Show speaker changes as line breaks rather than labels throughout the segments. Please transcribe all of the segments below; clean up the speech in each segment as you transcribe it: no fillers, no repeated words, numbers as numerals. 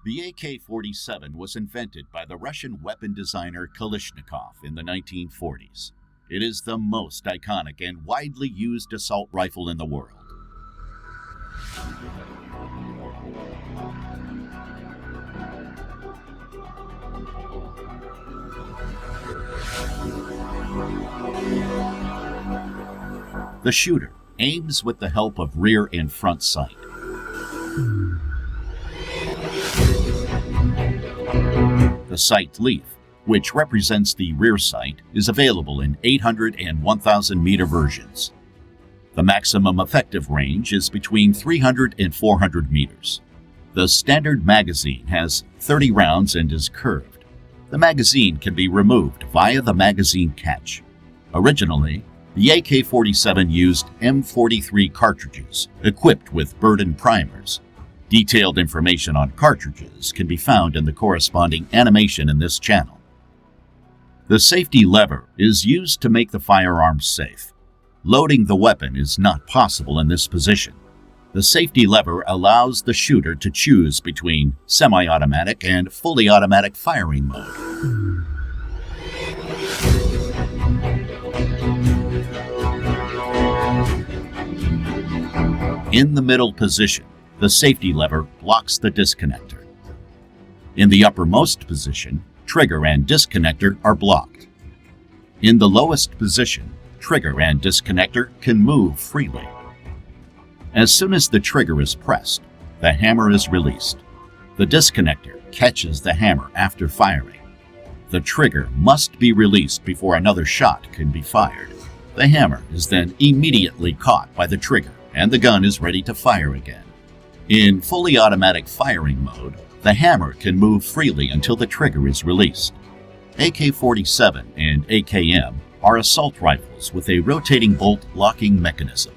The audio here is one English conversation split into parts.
The AK-47 was invented by the Russian weapon designer Kalashnikov in the 1940s. It is the most iconic and widely used assault rifle in the world. The shooter aims with the help of rear and front sight. The sight leaf, which represents the rear sight, is available in 800 and 1,000 meter versions. The maximum effective range is between 300 and 400 meters. The standard magazine has 30 rounds and is curved. The magazine can be removed via the magazine catch. Originally, the AK-47 used M43 cartridges equipped with Burden primers. Detailed information on cartridges can be found in the corresponding animation in this channel. The safety lever is used to make the firearm safe. Loading the weapon is not possible in this position. The safety lever allows the shooter to choose between semi-automatic and fully automatic firing mode. In the middle position, the safety lever blocks the disconnector. In the uppermost position, trigger and disconnector are blocked. In the lowest position, trigger and disconnector can move freely. As soon as the trigger is pressed, the hammer is released. The disconnector catches the hammer after firing. The trigger must be released before another shot can be fired. The hammer is then immediately caught by the trigger, and the gun is ready to fire again. In fully automatic firing mode, the hammer can move freely until the trigger is released. AK-47 and AKM are assault rifles with a rotating bolt locking mechanism.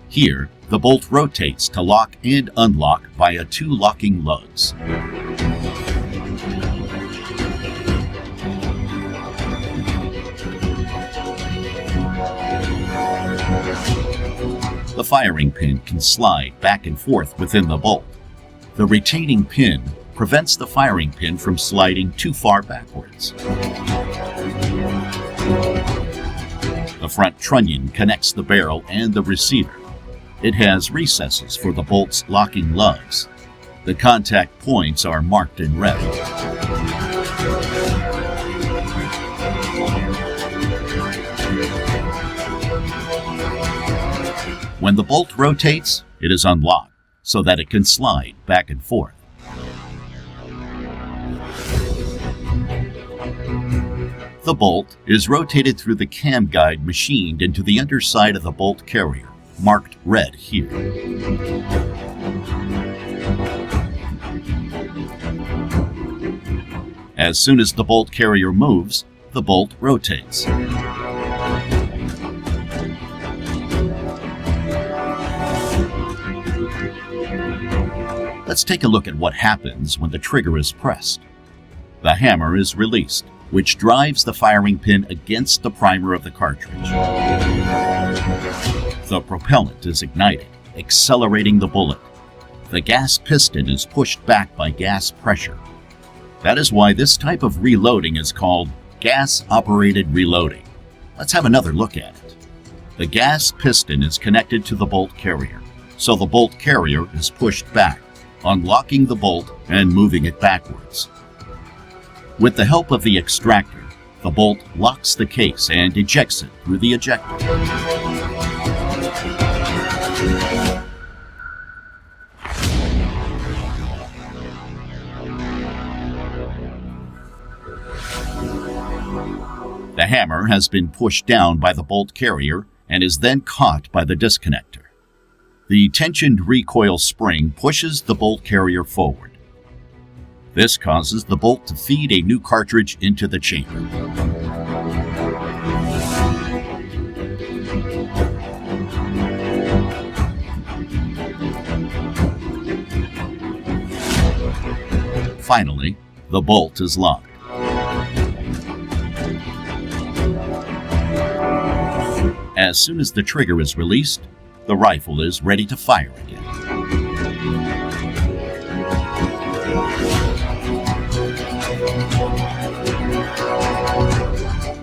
Here, the bolt rotates to lock and unlock via two locking lugs. The firing pin can slide back and forth within the bolt. The retaining pin prevents the firing pin from sliding too far backwards. The front trunnion connects the barrel and the receiver. It has recesses for the bolt's locking lugs. The contact points are marked in red. When the bolt rotates, it is unlocked so that it can slide back and forth. The bolt is rotated through the cam guide machined into the underside of the bolt carrier, marked red here. As soon as the bolt carrier moves, the bolt rotates. Let's take a look at what happens when the trigger is pressed. The hammer is released, which drives the firing pin against the primer of the cartridge. The propellant is ignited, accelerating the bullet. The gas piston is pushed back by gas pressure. That is why this type of reloading is called gas-operated reloading. Let's have another look at it. The gas piston is connected to the bolt carrier, so the bolt carrier is pushed back, unlocking the bolt and moving it backwards. With the help of the extractor, the bolt locks the case and ejects it through the ejector. The hammer has been pushed down by the bolt carrier and is then caught by the disconnector. The tensioned recoil spring pushes the bolt carrier forward. This causes the bolt to feed a new cartridge into the chamber. Finally, the bolt is locked. As soon as the trigger is released, the rifle is ready to fire again.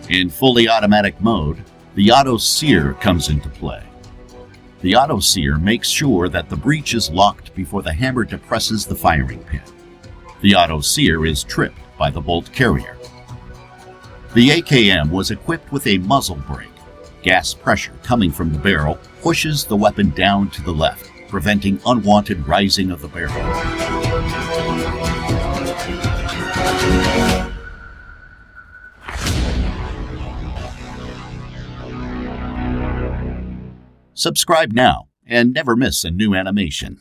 In fully automatic mode, the auto sear comes into play. The auto sear makes sure that the breech is locked before the hammer depresses the firing pin. The auto sear is tripped by the bolt carrier. The AKM was equipped with a muzzle brake. Gas pressure coming from the barrel pushes the weapon down to the left, preventing unwanted rising of the barrel. Subscribe now and never miss a new animation.